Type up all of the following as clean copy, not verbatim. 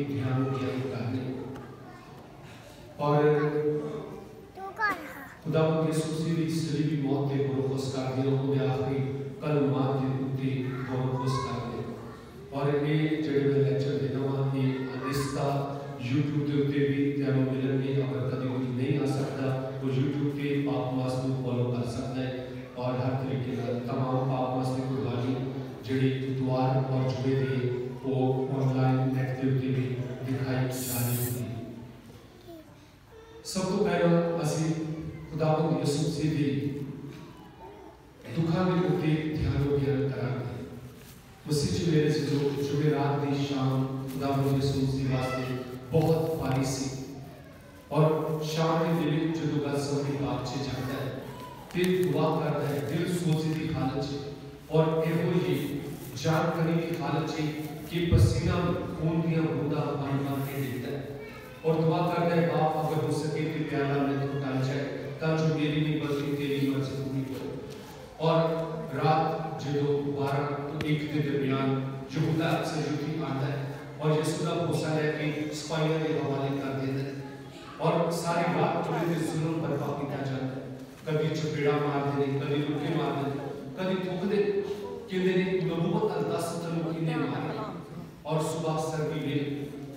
ध्यान करने और खुदा यीशु मसीह की सलीबी मौत के बरोखस कर दिया उन्हें आखिरी कलमात के उत्ते बरोखस कर दिया और ये जड़े मैं लेक्चर देना वहाँ ये अनिस्ता YouTube के उत्ते भी त्यानो मिलने अगर कभी कोई नहीं आ सकता तो YouTube के पाप मास को फॉलो कर सकता है और हर तरीके का तमाम पाप मास की कुर्बानी जड़ी द्वार और जुड़े थे वो ऑनलाइन नेट के उत्ते भी दिखाई जा रही थी। सब तो पहला असी खुदावंद यीशु मसीह दी दुखा के उत्ते ध्यान करांगे। मसीह जी मेरे से जो जुमेरात दी शाम खुदावंद यीशु मसीह वास्ते बहुत भारी सी और शाम के दिल जो दुआ सभी पाक से जाता है दिल दुआ करता है दिल सोचे दी हालत और एवो ये जानकारी की हालत कि पसीना खून दिया बूंदा बन के देता है और दुआ करता है बाप अगर हो सके तो प्याला में तो डाल जाए ताकि मेरी नहीं बल्कि तेरी मर्जी पूरी हो। और रात जो 12 तो 1 के दरमियान यहूदा से युद्ध आता है और यीशु का भरोसा है कि सिपाहियों के हवाले कर देता है और सारी रात पूरे दिन जुल्म बर्पा किया जाता है। कभी चपेड़ा मार देने कभी रुके मार देने कभी थूक दे किन्ने ने नबूवत अल्लाह तनु किन्ने मारे और सुबह सर्दी में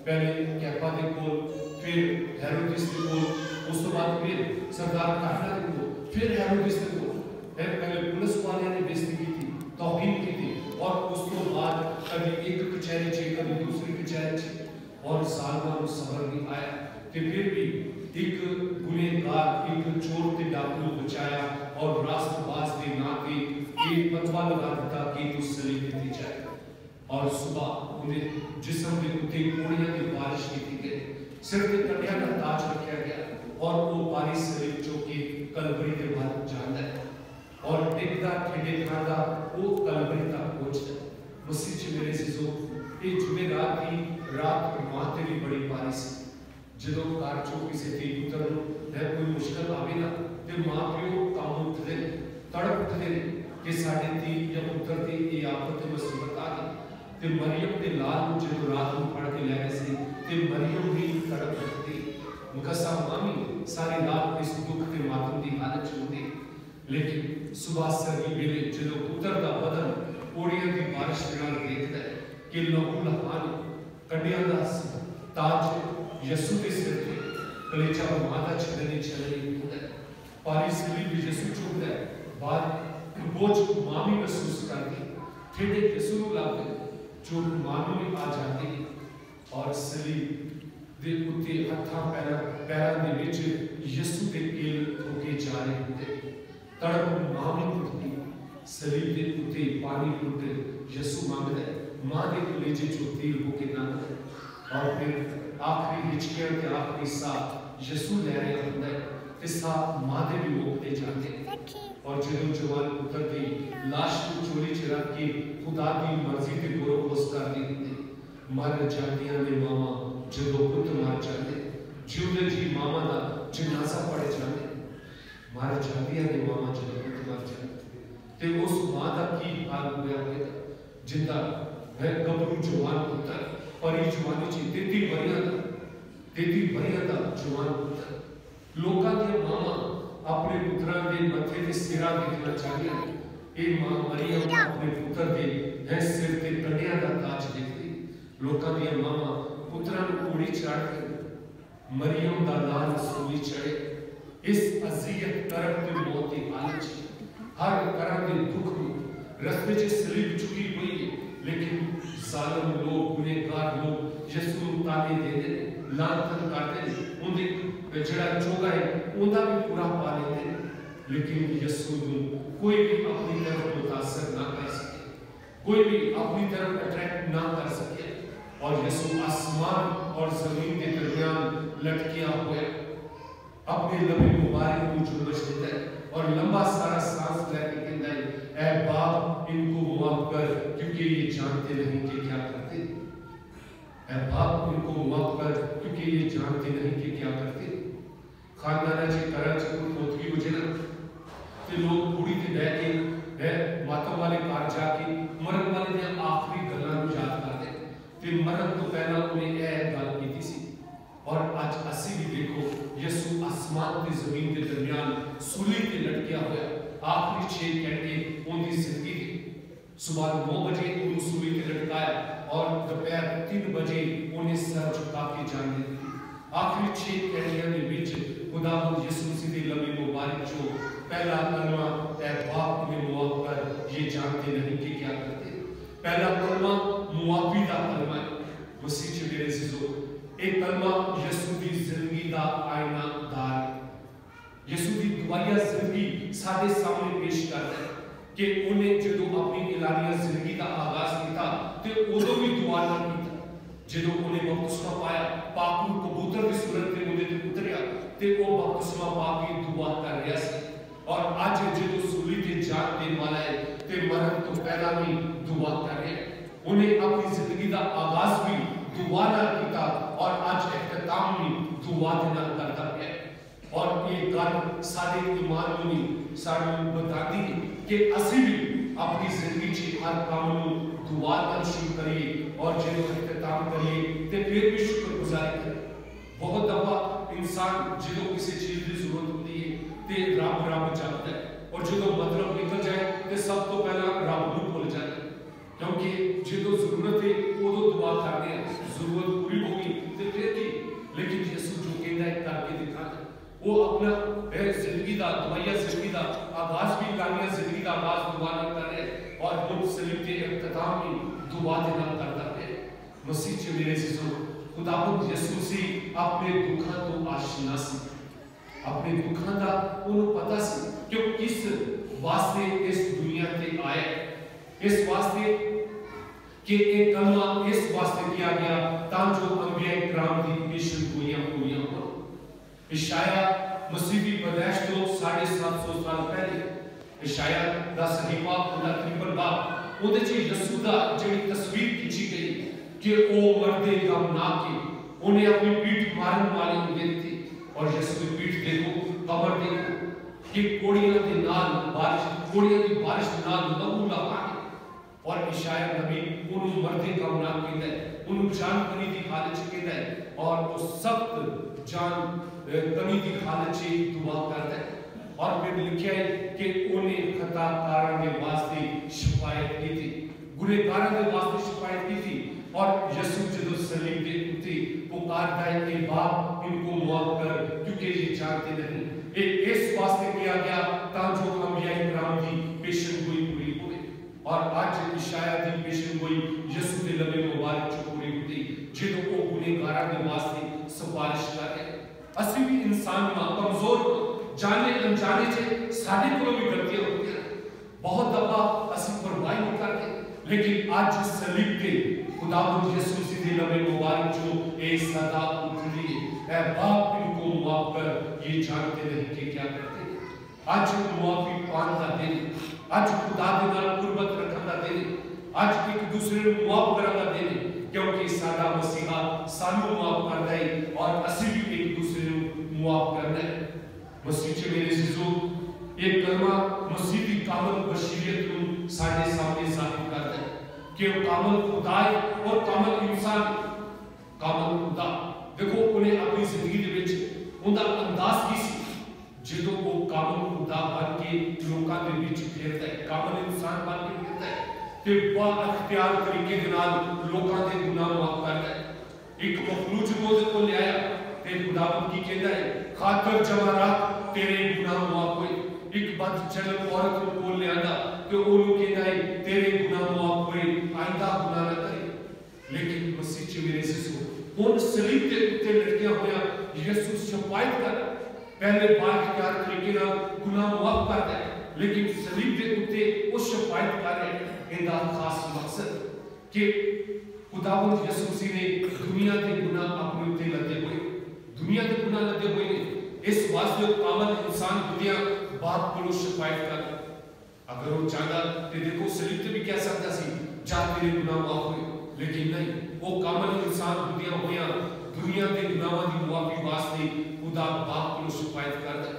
पहले कैफा के कोल फिर हेरोदिस के कोल उस बाद फिर सरदार काफला के कोल फिर हेरोदिस के कोल पहले पुलिस वाले ने बेइज्जती की थी तौहीन की थी और उस बाद कभी एक कचहरी से कभी दूसरी कचहरी से और साल भर सबर भी आया कि फिर भी एक गुनहगार एक चोर के डाकू बचाया और राष्ट्रवाद के नाते एक फतवा लगा देता कि तू सलीब दी जाए और सुबह उन्हें जिस्म के उत्ते कोड़ियां की बारिश की गई सिर पे कन्या का ताज रखा गया और वो बारिश सलीब जो कि कलवरी के बाद जाना है और टिकदा ठेडे खादा वो कलवरी तक पहुंचता मसीह जी मेरे से जो ये जुमेरात की रात माते भी बड़ी बारिश ਜਦੋਂ ਕਾਰ ਚੋਂ ਕਿਸੇ ਦੀ ਪੁੱਤਰ ਨੂੰ ਹੈ ਕੋਈ ਮੁਸ਼ਕਲ ਆਵੇ ਨਾ ਤੇ ਮਾਂ ਪਿਓ ਕੰਮ ਉੱਠਦੇ ਤੜਪ ਉੱਠਦੇ ਨੇ ਕਿ ਸਾਡੇ ਧੀ ਜਾਂ ਪੁੱਤਰ ਦੀ ਇਹ ਆਫਤ ਤੇ ਮੁਸੀਬਤ ਆ ਗਈ ਤੇ ਮਰੀਮ ਦੇ ਲਾਲ ਨੂੰ ਜਦੋਂ ਰਾਤ ਨੂੰ ਫੜ ਕੇ ਲੈ ਗਏ ਸੀ ਤੇ ਮਰੀਮ ਵੀ ਤੜਪ ਉੱਠਦੀ ਮੁਕੱਸਾ ਮਾਮੀ ਸਾਰੀ ਰਾਤ ਇਸ ਦੁੱਖ ਤੇ ਮਾਤਮ ਦੀ ਹਾਲਤ ਚ ਹੁੰਦੀ ਲੇਕਿਨ ਸੁਬਾਹ ਸਰਦੀ ਵੇਲੇ ਜਦੋਂ ਪੁੱਤਰ ਦਾ ਬਦਨ ਕੋੜੀਆਂ ਦੀ ਬਾਰਿਸ਼ ਨਾਲ ਦੇਖਦਾ ਹੈ ਕਿ ਲਹੂ ਲਹਾਨ ਕੰਡਿਆਂ ਦਾ ਤਾਜ यीशु के सिर पे कलेजा और माथा छलनी होता है पारी सलीब यीशु चुभता है बाद बोझ मामी महसूस करती ठेडे यीशु को लाते जो मानो में आ जाती और सलीब दे उत्ते हत्था पैरा दे विच यीशु दे केल ठोके जा रहे होते तड़प मामी उठती सलीब दे उत्ते पानी उठते यीशु मांगता है मां दे कलेजे चो तीर होके नांगता है और फिर आखिरी हिचकियां के आखिरी साथ यीशु ले रहे होता है ते साथ मादे भी मोकते जाते और ਜਦੋਂ जवान पुत्र की लाश को चोरी च रख के खुदा की मर्जी ते बरोबस कर देते मर जातियां ने मामा ਜਦੋਂ पुत्र मर जाते जिउंदे जी मामा दा जनाजा पड़े जाते मर जातियां ने मामा ਜਦੋਂ पुत्र मर जाते ते उस मां दा की हाल होया होगा जिंदा है गबरू जवान पुत्र परी जवानी ची 33 वरियां दा जवान पुत्र लोकां दे मामा अपने पुत्रां दे मथे ते सिरा देखना चाहदियां ए मां मरियम अपने पुत्र दे है सिर ते कंडियां दा ताज देखदी लोकां दे मामा पुत्रां नूं घोड़ी चढ़ के मरियम दा लाल सूली चढ़े इस अज़ियत तरफ ते मौत दी हालत हर तरह के दुख रस्ते च सलीब चुकी हुई है लेकिन जालिम लोग गुनहगार लोग यीशु ਨੂੰ ਤਾਨੇ ਦੇਦੇ ਨੇ ਲਾਂਤਨ ਕਰਦੇ ਨੇ ਉਹਦੇ ਜਿਹੜਾ ਚੋਗਾ ਹੈ ਉਹਦਾ ਵੀ ਪੂਰਾ ਪਾ ਲੈਂਦੇ ਨੇ लेकिन यीशु ਨੂੰ कोई भी अपनी तरफ मुतासर ना कर सके कोई भी अपनी तरफ अट्रैक्ट ना कर सके और यीशु आसमान और जमीन के दरमियान लटकिया हुआ अपने लबे मुबारक को जुम्बश देता है और लंबा सारा सांस लेके कहता है ऐ बाप इनको माफ कर क्योंकि ये जानते नहीं कि क्या करते ऐ बाप इनको माफ कर क्योंकि ये जानते नहीं कि क्या करते खानदानाची कराची को मोतगी हो जाए ते लोग कुड़ी ते बैठ के है मातम वाले घर जाके मरन वाले ने आखिरी गल्लां नु याद करदे ते मरन तो पहला उन्हें ए आसमान ते जमीन के दरमियान सूली ते लटकिया होया आखिरी 6 घंटे उनकी जिंदगी दे। सुबह 9 बजे उन्हें सूली ते लटकाया और दोपहर 3 बजे उन्हें सर झुका के जान दे दी। आखिरी 6 घंटियां के बीच खुदावंद यीशु मसीह की लंबी मुबारक जो पहला कलमा ए बाप ने मुआफ कर ये जानते नहीं कि क्या करते। पहला कलमा मुआफी का कलमा है। मसीह च मेरे अजीजों एक कलमा यीशु की जिंदगी का आईनादार है। यीशु की दुआया जिंदगी साडे सामने पेश करता है कि उन्हें जो अपनी इलानिया जिंदगी का आगाज किया तो उदों भी दुआ ना की जो उन्हें बपतिस्मा पाया पाकू कबूतर की सूरत में उन्हें उतरिया ते वो बपतिस्मा पाके दुआ कर रहा है। और आज जो सूली ते जान देने वाला है ते मरण तो पहला भी दुआ कर रहे हैं। उन्हें अपनी जिंदगी का आगाज भी दुआ ना किया और आज इख्तिताम भी दुआ देना करता है। और ये गल सारे ईमान में सानू बताती है कि असी भी अपनी जिंदगी च हर काम को दुआ कर शुरू करिए और जो इख्तिताम करिए ते फिर भी शुक्रगुजारी करें। बहुत दफा इंसान जो किसी चीज की जरूरत होती है ते रब रब जाता है और जो मतलब निकल जाए तो सब तो पहला रब को भूल जाता है क्योंकि जो जरूरत है उदो दुआ करते हैं जरूरत पूरी होगी तो फिर की। लेकिन यीशु जो कहता है करके दिखाता है वो अपना जिंदगी का दुआया जिंदगी का आगाज भी लानिया जिंदगी का आगाज दुआ ना कर रहे और हम सलीब के इख्तिताम में दुआ देना करता है। मसीह च मेरे अजीजों खुदावंद यीशु मसीह अपने दुखों तो आशीना सी अपने दुखों का उन्हें पता सी कि किस वास्ते इस दुनिया ते आए इस वास्ते कि एक कलमा इस वास्ते किया गया ताकि अंबिया किराम की पेशन गोइयां पूरी हो। इशाया मसीह की पैदाइश तो 750 साल पहले इशाया दा सहीफा पूरा 53 बाब उहदे च यीशु दा जेड़ी तस्वीर खिंची गई कि ओ मरदे गमनाक के उन्हें अपनी पीठ मारने वाले होंगे थे और यीशु की पीठ देखो कमर देखो कि कोड़ियां दे नाल बारिश कोड़ियां की बारिश नाल लहू दा पानी। और इशाया नबी उन्हें मरदे गमनाक कहता है उन्हें जान कनी की हालत च कहता है और वो सख्त जान कनी की हालत च दुआ करता है। और फिर लिखा है कि उन्हें खताकारां के वास्ते शिफायत की थी गुनहगारां के वास्ते शिफायत की थी। और यीशु जो सलीब के उत्ते पुकारता है कि बाप इनको माफ कर क्योंकि ये जानते नहीं। एक इस वास्ते किया गया ताकि जो अंबिया किराम की पेशन गोई पूरी हो। और आज इशाया की पेशन गोई यीशु के लबे मुबारक च पूरी होती जो वो गुनहगारां के वास्ते सिफारिश कर रहे। असि भी इंसान में कमजोर जाने अनजाने से साडे कोल भी गलतियां होती हैं बहुत दफा असि परवाह नहीं करते। लेकिन आज सलीब के खुदावंद यीशु मसीह के लबे मुबारक जो ए सदा उठली है ए बाप इनको माफ कर ये जानते नहीं कि क्या करते। आज मुआफी पाने का दिन आज खुदा के नाल कुर्बत रखने का दिन आज एक दूसरे को माफ करने का दिन क्योंकि साडा मसीहा सानू माफ करता है और असि भी एक दूसरे को माफ करना है। मसीह च मेरे अजीजों एक कलमा मसीह की कामल बशीरियत को साडे सामने जाहिर करता है कि वो कामल खुदा है और कामल इंसान कामल खुदा। देखो उन्हें अपनी जिंदगी दे विच उनका अंदाज की सी जो वो कामल खुदा बन के लोकां दे विच फिरदा है कामल इंसान बन के फिरदा है ते बा अख्तियार तरीके दे नाल लोकां दे गुनाह माफ करदा है। एक मखलूक जो दे को ले आया ते खुदावंद की कहता है खातर जवारात तेरे गुनाह माफ होए। एक बदचलन औरत को बोल ले आंदा कि ओनु कहता है तेरे गुनाह माफ होए आइंदा गुनाह ना करे। लेकिन मसीह च मेरे अजीजों उन सलीब के उत्ते लटकिया होया यीशु शफायत कर पहले बार इख्तियार तरीके नाल गुनाह माफ करता है लेकिन सलीब के उत्ते उस शफायत कर रहे हैं इनका खास मकसद कि खुदावंद यीशु मसीह ने दुनिया के गुनाह अपने उत्ते लदे हुए दुनिया के गुनाह लदे हुए ने इस वास्ते कामल इंसान दुनिया बाप को शिफायत कर अगर वो चाहता तो देखो सलीब ते भी कह सकता सी जा तेरे गुनाह माफ हुए लेकिन नहीं वो कामल इंसान दुनिया होया दुनिया के गुनाहों की माफी वास्ते खुदा बाप को शिफायत करता।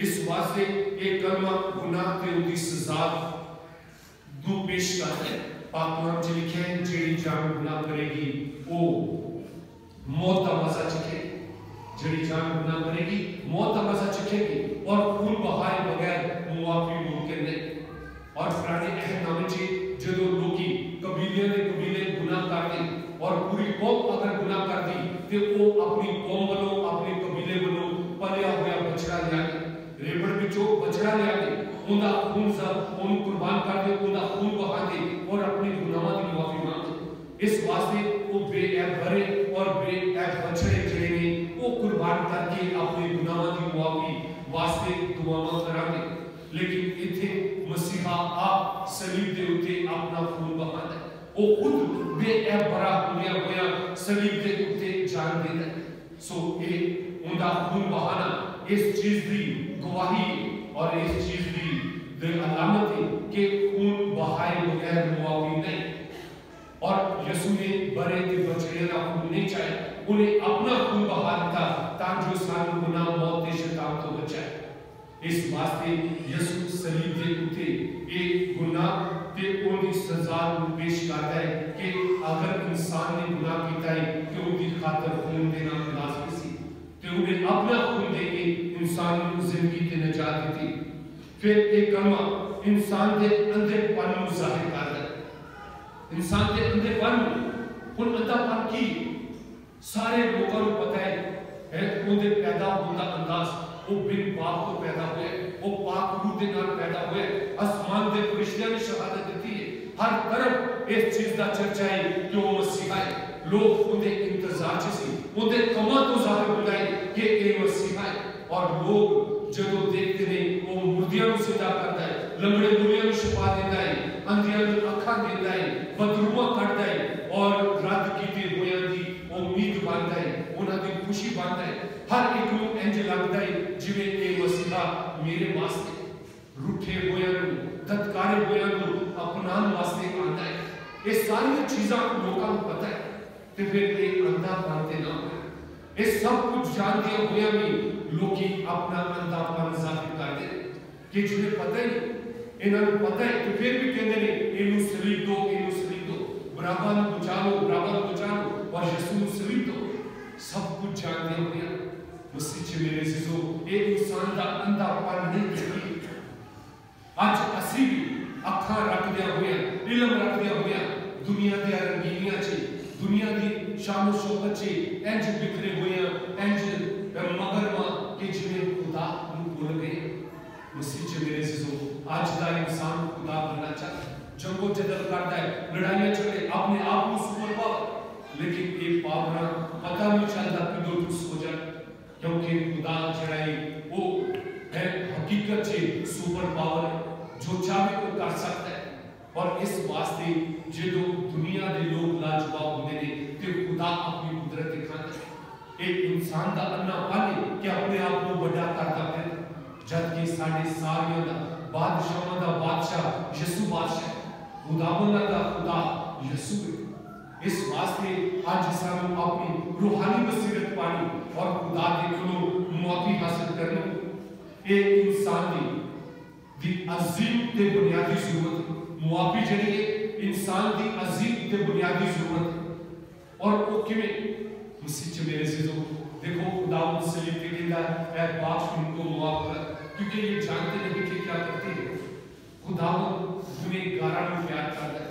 इस वास्ते एक कलमा गुनाह ते उदी सजा दो पेश करता है। पाक कलाम च लिखा है जेड़ी जान गुनाह करेगी वो मौत का मजा चखे जड़ी जान गुनाह करेगी मौत का मजा चखेगी और खून बहाए बगैर मुआफी मुमकिन नहीं। और पुराने अहदनामे च जदों लोकी कबीले ने कबीले गुनाह करते और पूरी कौम अगर गुनाह करती ते वो अपनी कौम वालों अपने कबीले वालों पलिया हुआ बछड़ा लिया रेबड़ विचों बछड़ा लिया उनका खून सब उन कुर्बान कर दे उनका खून बहा दे और अपने गुनाहों की माफी मांगे। इस वास्ते वो बेऐब भरे और बेऐब बछड़े जड़े ने वो कुर्बान करके अपने गुनाहों की माफी वास्ते दुआवां करांगे। लेकिन इथे मसीहा आप सलीब दे उत्ते अपना खून बहाना वो खुद बेऐब भरा होया सलीब दे उत्ते जान देना। सो ये उनका खून बहाना इस चीज की गवाही और इस चीज की अलामत है कि खून बहाए बगैर मुआफी नहीं। और यीशु ने बड़े के बछड़े का खून नहीं चाहे उन्हें अपना खून बहा दिया ताकि सारे गुनाह मौत के शैतान को बचाए। इस वास्ते यीशु सलीब दे उत्ते एक गुनाह ते उनकी सजा पेश करता है कि अगर इंसान ने गुनाह किया है कि उनकी खातर खून देना लाजमी सी ते उन्हें अपना खून देके इंसान को जिंदगी ते निजात दी। फिर एक कलमा इंसान के अंधेपन को जाहिर करता है। इंसान के अंधेपन उन अंधापन की सारे लोगों को पता है उनके पैदा होने का अंदाज वो बिन पाप तो पैदा हुए वो पाक रूह के नाल पैदा हुए आसमान के फरिश्तियां ने शहादत दी है। हर तरफ इस चीज का चर्चा है कि वो मसीहा है। लोग उनके इंतजार च सी उनके कमां तो जाहिर होता है कि ये मसीहा है। और लोग जदों देखते ने वो मुर्दियां को जिंदा करता है लंगड़े दुनिया को शिफा देता है अंधियां को आंखां देता है बदरूआ करता है और रद्द कीते होया दी उम्मीद बांधता है उन्हां दी खुशी बांधता है। हर एक को इंज लगता है जिवें ये मसीहा मेरे वास्ते रूठे होया को धत्कारे होया को अपनान वास्ते आंदा है। ये सारी चीज़ां लोगों को पता है ते फिर ये अंधा बनते ना हो ये सब कुछ जानते हुए भी लोग अपना अंधापन जाहिर करते कि जिन्हें पता ही इन्होंने पता है तो फिर भी कहते हैं इन्हों सलीब दो बराबर बचा लो और यीशु सलीब दो। सब कुछ जानते हुए मसीह च मेरे जीजो एक इंसान का अंधापन नहीं देखी। आज असी भी अखा रख दिया हुए इलम रख दिया हुए दुनिया के रंगीनियां च दुनिया की शानो शौकत च इंज बिखरे हुए इंज मगरमा के जिन्हें खुदा भूल गए। मसीह च मेरे जीजो आज का इंसान खुदा बनना चाहता है जंगो जदल करता है लड़ाइयां चले अपने आप को सुपर पावर लेकिन ये पावरा पता नहीं चलता कि दो हो जाए क्योंकि खुदा जड़ाई वो है हकीकत से सुपर पावर जो चाहे वो कर सकता है। और इस वास्ते जो दुनिया के लोग लाजवाब होते हैं कि खुदा अपनी कुदरत दिखाता है। एक इंसान का अन्ना पाने कि अपने आप को बड़ा करता है जबकि साढ़े सारियों का बादशाहों का बादशाह यीशु बादशाह खुदावंदा का खुदा यीशु है। इस वास्ते आज सानू अपनी रूहानी बसीरत पानी और खुदा के कोलों मुआफी हासिल करनी एक इंसान दी अजीम ते बुनियादी जरूरत मुआफी जड़ी है इंसान दी अजीम ते बुनियादी जरूरत। और वो किवें मसीह च मेरे जीजो देखो खुदा सलीब पे कहता है ऐ पाप इनको माफ कर क्योंकि ये जानते नहीं कि क्या करते हैं। खुदा गुनहगारों को प्यार करता है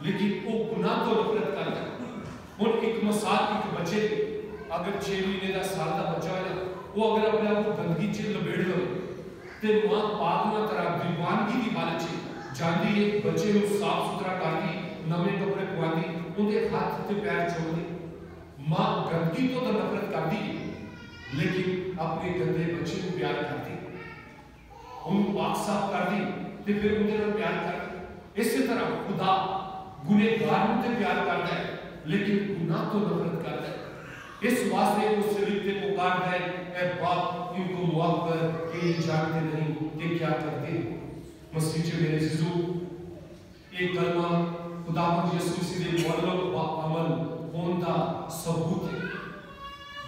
लेकिन वो गुनाह तो नफरत करता है। और एक मिसाल एक बच्चे अगर 6 महीने का साल का बच्चा है वो अगर अपने आप को गंदगी च लपेट लो ते मां पाक ना तरह दीवानगी की हालत च जांदी है बच्चे को साफ सुथरा करती नवे कपड़े पवाती उनके हाथ ते पैर चोदी मां गंदगी तो नफरत करती है लेकिन अपने गंदे बच्चे को प्यार करती उनको पाक साफ करती ते फिर उनके नाल प्यार करती। इसी तरह खुदा गुनहगारों से प्यार करता है लेकिन गुनाह तो नफरत करता है। इस वास्ते वो सलीब पे पुकारता है ऐ बाप इनको माफ कर कि ये जानते नहीं कि क्या करते हैं। मसीह च मेरे जीजो एक कलमा खुदावंद यीशु मसीह दे मौलम व अमल होने का सबूत है।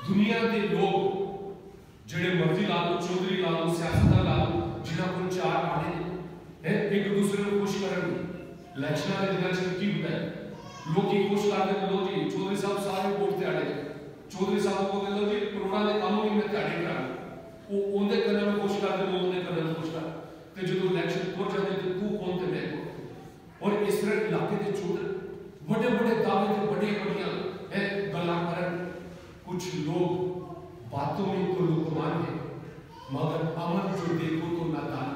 दुनिया के लोग जेड़े मर्जी ला लो चौधरी ला लो सियासतदान ला लो जिन्हां को 4 आने है एक दूसरे को खुश करन इलेक्शन के दिनों च की होता है लोग की खुश करते हैं। लो जी चौधरी साहब सारे वोट ते आड़े चौधरी साहब को लो जी कोरोना के काम इलाके के चोर बड़े बड़े दावे थे, बड़ी बड़िया गल्लां करन। कुछ लोग बातों में तो लुकमान है, मगर अमल जो देखो तो नादान।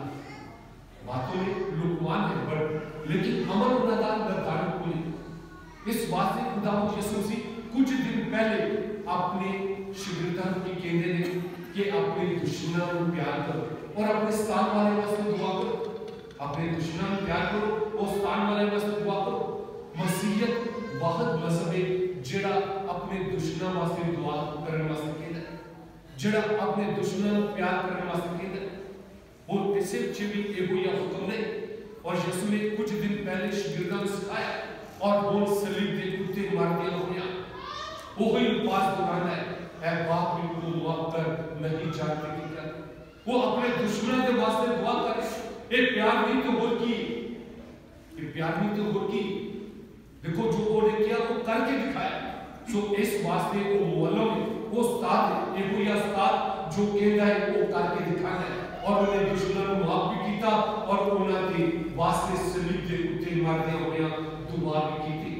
बातों में लुकमान है बट लेकिन अमल नादान गद्दार कोई। इस बात से खुदावंद यीशु मसीह कुछ दिन पहले अपने शिगिर्दां की कहते हैं कि अपने दुश्मनों को प्यार करो और अपने स्थान वाले वास्ते दुआ करो। अपने दुश्मनों को प्यार करो और स्थान वाले वास्ते दुआ करो। मसीहत बहुत मजहब है जेड़ा अपने दुश्मनों वास्ते दुआ करने वास्ते कहता है, जेड़ा अपने दुश्मनों को प्यार करने वास्ते कहता है। और इसे भी एगो या हुक्म नहीं। और यीशु ने कुछ दिन पहले शिगिर्दां को सिखाया और वो सलीब के कुत्ते मार दिया होया। वो ही बात दोहराना है, ऐ बाप इनको माफ कर, नहीं जानते कि क्या। वो अपने दुश्मनों के वास्ते दुआ करे। एक प्यार नहीं तो बोल की, एक प्यार नहीं तो बोल की। देखो जो उन्होंने किया वो करके दिखाया। सो इस वास्ते वो मौलवी है, वो उस्ताद है, एक या उस्ताद जो कहता है वो करके दिखाना है। और उन्हें दुश्मनों को माफ भी किया और उन्होंने वास्ते सलीब के कुत्ते मार दिया होया दुआ भी की थी।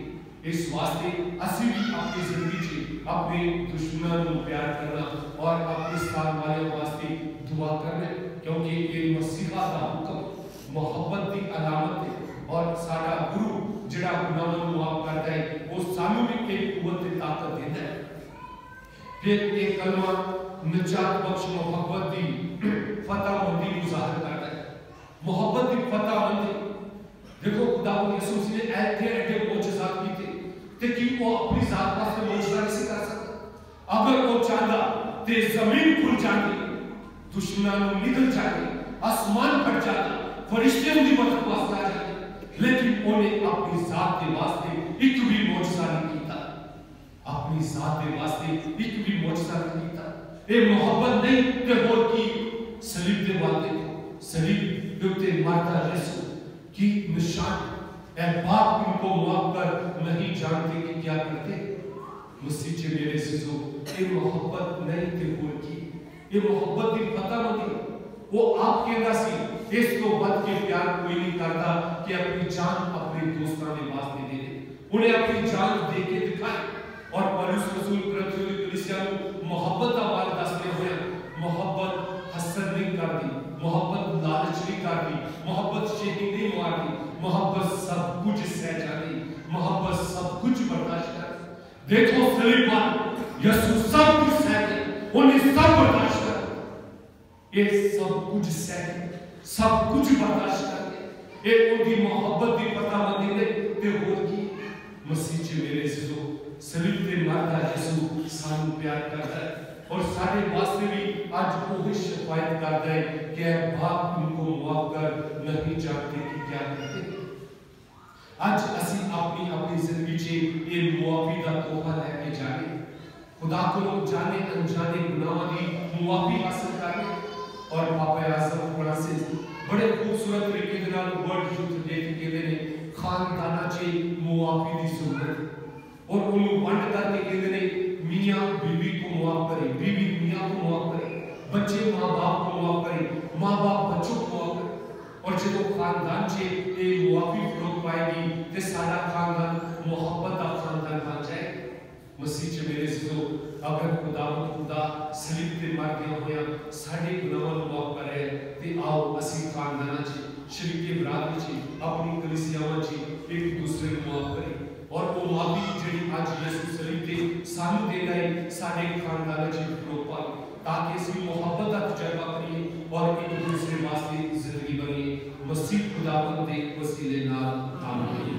इस वास्ते असी भी अपनी जिंदगी में अपने दुश्मनों को प्यार करना और अपने स्थान वाले वास्ते दुआ करना, क्योंकि ये मसीहा का हुक्म मोहब्बत की अलामत है। और साडा गुरु जिहड़ा गुनाहां नूं माफ करता है वो सानू भी एक कुव्वत ते ताकत देता है। फिर एक कलमा निजात बख्श मोहब्बत की फतहमंदी को जाहिर करता है। मोहब्बत की फतहमंदी देखो खुदावंद यीशु मसीह ने ऐसे ऐसे मोजज़ात किए थे कि वो अपनी जात वास्ते मोजज़ा नहीं कर सकता। अगर वो चाहता ते जमीन खुल जाती, दुश्मनों को निकल जाती, आसमान फट जाता, फरिश्ते उनकी मदद वास्ते आ जाते, लेकिन उन्हें अपनी जात के वास्ते एक भी मोजज़ा नहीं किया। अपनी जात के वास्ते एक भी मोजज़ा नहीं किया। ये मोहब्बत नहीं ते और की सलीब के वास्ते सलीब के उत्ते मारता यीशु की निशान ऐ बाप इनको माफ कर, नहीं जानते कि क्या करते। मसीह चे मेरे सिजो ये मोहब्बत नहीं ते बोल की, ये मोहब्बत की फतहमंदी वो आपके अंदर सी। इस तो बद के प्यार कोई नहीं करता कि अपनी जान अपने दोस्तों के वास्ते दे दे, उन्हें अपनी जान दे के दिखाए। और पौलुस रसूल करंथियों की कलीसिया को मोहब्बत का बात दसते हुए मोहब्बत हसद नहीं करती, मोहब्बत लालच नहीं करती, मोहब्बत शेखी नहीं मारती, मोहब्बत सब कुछ सह जाती, मोहब्बत सब कुछ बर्दाश्त करती। देखो सलीब पर यीशु सब कुछ सह गए, उन्हें सब बर्दाश्त कर, ये सब कुछ सह सब कुछ बर्दाश्त करके एक उनकी मोहब्बत की फतहमंदी ने ते होर की। मसीह च मेरे सिजो सलीब ते मारदा यीशु सानू प्यार करता है और सारे वास्ते भी आज वो शिकायत करता है कि बाप उनको माफ कर, नहीं जानते कि क्या करते। आज असी अपनी अपनी जिंदगी च ये मुआफी का तोहफा लेके जाने, खुदा को जाने अनजाने गुनाहों की मुआफी हासिल करने। और पापा आज़म फ्रांसिस बड़े खूबसूरत तरीके के नाल वर्ल्ड यूथ डे के कहते ने खानदाना च मुआफी की जरूरत और उन्हें वंड करके कहते ने मियां बीवी को माफ करे, बीवी मियां को माफ करे, बच्चे मां बाप को माफ करे, मां बाप बच्चों को माफ करे। और जो खानदान च ये मुआफी फरोग पाएगी ते सारा खानदान मोहब्बत का खानदान बन जाए। मसीह च मेरे सिजो अगर खुदा सलीब ते मर गया होया साडे गुनाहां नूं माफ करे ते आओ असी खानदानां च शरीके बरादरी च अपनी कलीसियावां च एक दूसरे को माफ करें। और वो माफी जेड़ी आज यीशु सलीब ते सानू दे गए साडे खानदानां च फरोग पावे, ताकि असी मोहब्बत का तजर्बा करिए और एक दूसरे वास्ते जिंदगी बनिए। मसीह खुदावंद दे वसीले नाल आमीन।